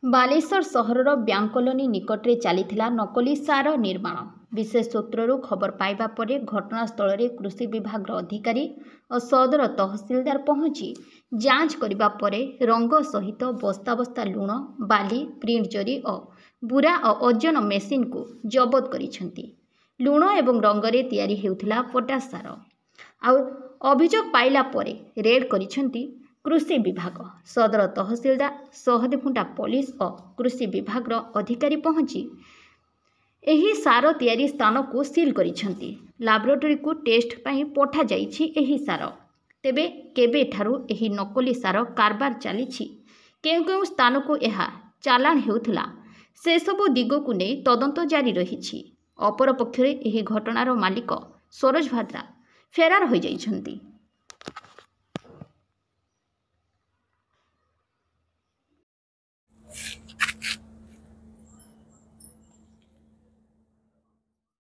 ବାଲେଶ୍ୱର ସହରର bank colony ନିକଟରେ ଚାଲିଥିଲା ନକଲି ସାର ନିର୍ମାଣ। ବିଶେଷ ସୂତ୍ରରୁ ଖବର ପାଇବା ପରେ ଘଟଣାସ୍ଥଳରେ କୃଷି ବିଭାଗର ଅଧିକାରୀ ଓ ସଦର ତହସିଲଦାର ପହଞ୍ଚି ଯାଞ୍ଚ କରିବା ପରେ ରଙ୍ଗ ସହିତ ବସ୍ତା ବସ୍ତା ଲୁଣ, ବାଲି, ପ୍ରିଣ୍ଟ ଜରି ଓ ବୁରା ଓ ଓଜନ ମେସିନକୁ ଜବତ କରିଛନ୍ତି। ଲୁଣ ଏବଂ ରଙ୍ଗରେ ତିଆରି ହେଉଥିଲା ପଟାସ ସାର। ଆଉ ଅଭିଯୋଗ ପାଇଲା ପରେ ରେଡ୍ କରିଛନ୍ତି କୃଷି ବିଭାଗ। ସଦର ତହସିଲଦାର, ସହଦେବଖୁଣ୍ଟା ପୋଲିସ ଓ କୃଷି ବିଭାଗର ଅଧିକାରୀ ପହଞ୍ଚି ଏହି ସାର ତିଆରି ସ୍ଥାନକୁ ସିଲ୍ କରିଛନ୍ତି। ଲାବୋରେଟୋରୀକୁ ଟେଷ୍ଟ ପାଇଁ ପଠାଯାଇଛି ଏହି ସାର। ତେବେ କେବେଠାରୁ ଏହି ନକଲି ସାର କାରବାର ଚାଲିଛି, କେଉଁ କେଉଁ ସ୍ଥାନକୁ ଏହା ଚାଲାଣ ହେଉଥିଲା, ସେସବୁ ଦିଗକୁ ନେଇ ତଦନ୍ତ ଜାରି ରହିଛି। ଅପରପକ୍ଷରେ ଏହି ଘଟଣାର ମାଲିକ ସରୋଜ ଭାଦ୍ରା ଫେରାର ହୋଇଯାଇଛନ୍ତି।